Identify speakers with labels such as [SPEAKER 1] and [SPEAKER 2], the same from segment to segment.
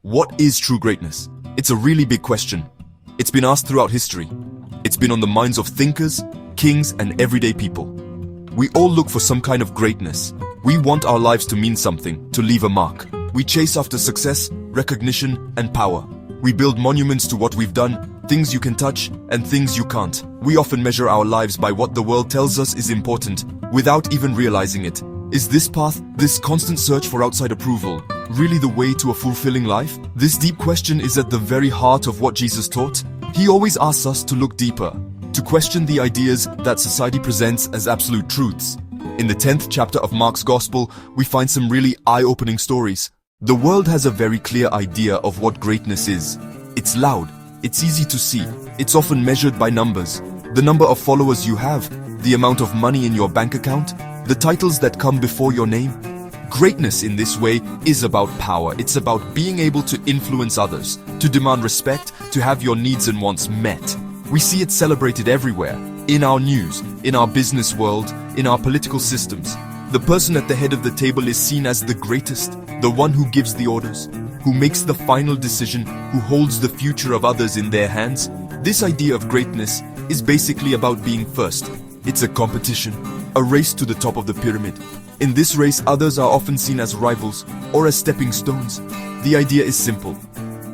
[SPEAKER 1] What is true greatness? It's a really big question. It's been asked throughout history. It's been on the minds of thinkers, kings, and everyday people. We all look for some kind of greatness. We want our lives to mean something, to leave a mark. We chase after success, recognition, and power. We build monuments to what we've done, things you can touch, and things you can't. We often measure our lives by what the world tells us is important, without even realizing it. Is this path, this constant search for outside approval, really the way to a fulfilling life? This deep question is at the very heart of what Jesus taught. He always asks us to look deeper, to question the ideas that society presents as absolute truths. In the 10th chapter of Mark's Gospel, we find some really eye-opening stories. The world has a very clear idea of what greatness is. It's loud, it's easy to see, it's often measured by numbers. The number of followers you have, the amount of money in your bank account, the titles that come before your name. Greatness in this way is about power. It's about being able to influence others, to demand respect, to have your needs and wants met. We see it celebrated everywhere, in our news, in our business world, in our political systems. The person at the head of the table is seen as the greatest, the one who gives the orders, who makes the final decision, who holds the future of others in their hands. This idea of greatness is basically about being first. It's a competition, a race to the top of the pyramid. In this race, others are often seen as rivals or as stepping stones. The idea is simple.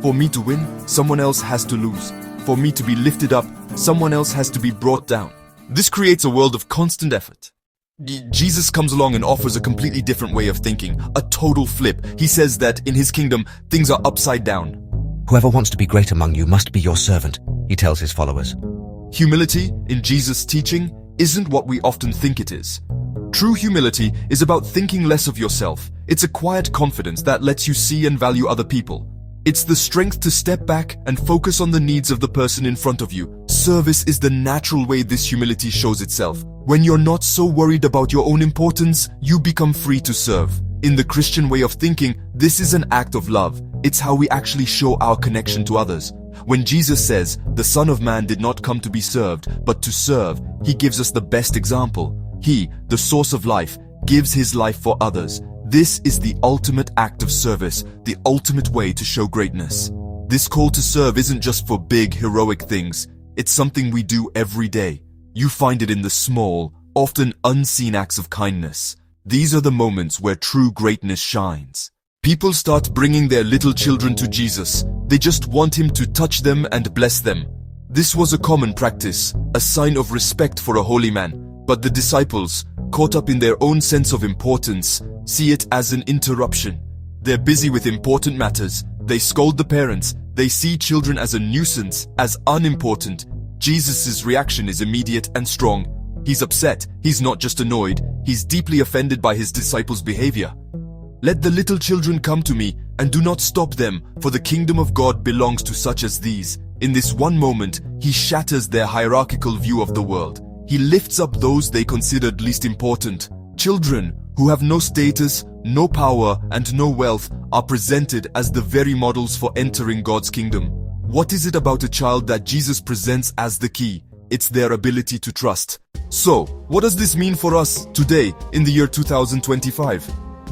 [SPEAKER 1] For me to win, someone else has to lose. For me to be lifted up, someone else has to be brought down. This creates a world of constant effort. Jesus comes along and offers a completely different way of thinking, a total flip. He says that in his kingdom, things are upside down.
[SPEAKER 2] Whoever wants to be great among you must be your servant, he tells his followers.
[SPEAKER 1] Humility, in Jesus' teaching, isn't what we often think it is. True humility is about thinking less of yourself. It's a quiet confidence that lets you see and value other people. It's the strength to step back and focus on the needs of the person in front of you. Service is the natural way this humility shows itself. When you're not so worried about your own importance, you become free to serve. In the Christian way of thinking, this is an act of love. It's how we actually show our connection to others. When Jesus says, "The Son of Man did not come to be served, but to serve," he gives us the best example. He, the source of life, gives his life for others. This is the ultimate act of service, the ultimate way to show greatness. This call to serve isn't just for big, heroic things. It's something we do every day. You find it in the small, often unseen acts of kindness. These are the moments where true greatness shines. People start bringing their little children to Jesus. They just want him to touch them and bless them. This was a common practice, a sign of respect for a holy man. But the disciples, caught up in their own sense of importance, see it as an interruption. They're busy with important matters. They scold the parents. They see children as a nuisance, as unimportant. Jesus' reaction is immediate and strong. He's upset. He's not just annoyed. He's deeply offended by his disciples' behavior. "Let the little children come to me, and do not stop them, for the kingdom of God belongs to such as these." In this one moment, he shatters their hierarchical view of the world. He lifts up those they considered least important. Children, who have no status, no power, and no wealth, are presented as the very models for entering God's kingdom. What is it about a child that Jesus presents as the key? It's their ability to trust. So, what does this mean for us today, in the year 2025?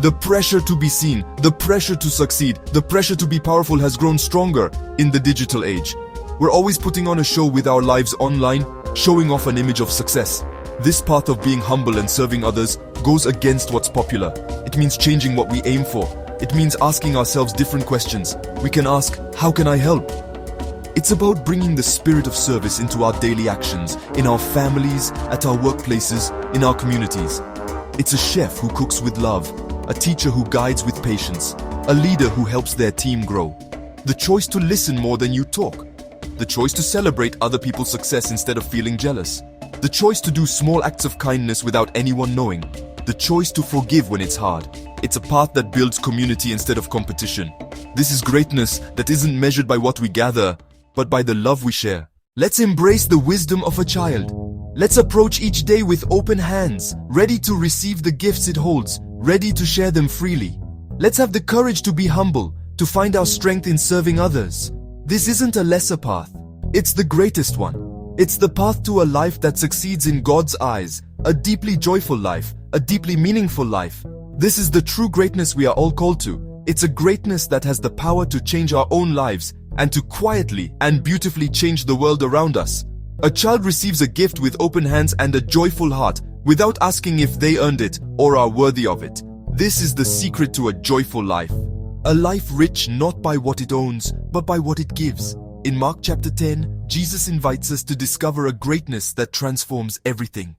[SPEAKER 1] The pressure to be seen, the pressure to succeed, the pressure to be powerful has grown stronger in the digital age. We're always putting on a show with our lives online, showing off an image of success. This path of being humble and serving others goes against what's popular. It means changing what we aim for. It means asking ourselves different questions. We can ask, how can I help? It's about bringing the spirit of service into our daily actions, in our families, at our workplaces, in our communities. It's a chef who cooks with love, a teacher who guides with patience, a leader who helps their team grow. The choice to listen more than you talk. The choice to celebrate other people's success instead of feeling jealous. The choice to do small acts of kindness without anyone knowing. The choice to forgive when it's hard. It's a path that builds community instead of competition. This is greatness that isn't measured by what we gather, but by the love we share. Let's embrace the wisdom of a child. Let's approach each day with open hands, ready to receive the gifts it holds, ready to share them freely. Let's have the courage to be humble, to find our strength in serving others. This isn't a lesser path. It's the greatest one. It's the path to a life that succeeds in God's eyes, a deeply joyful life, a deeply meaningful life. This is the true greatness we are all called to. It's a greatness that has the power to change our own lives and to quietly and beautifully change the world around us. A child receives a gift with open hands and a joyful heart, without asking if they earned it or are worthy of it. This is the secret to a joyful life. A life rich not by what it owns, but by what it gives. In Mark chapter 10, Jesus invites us to discover a greatness that transforms everything.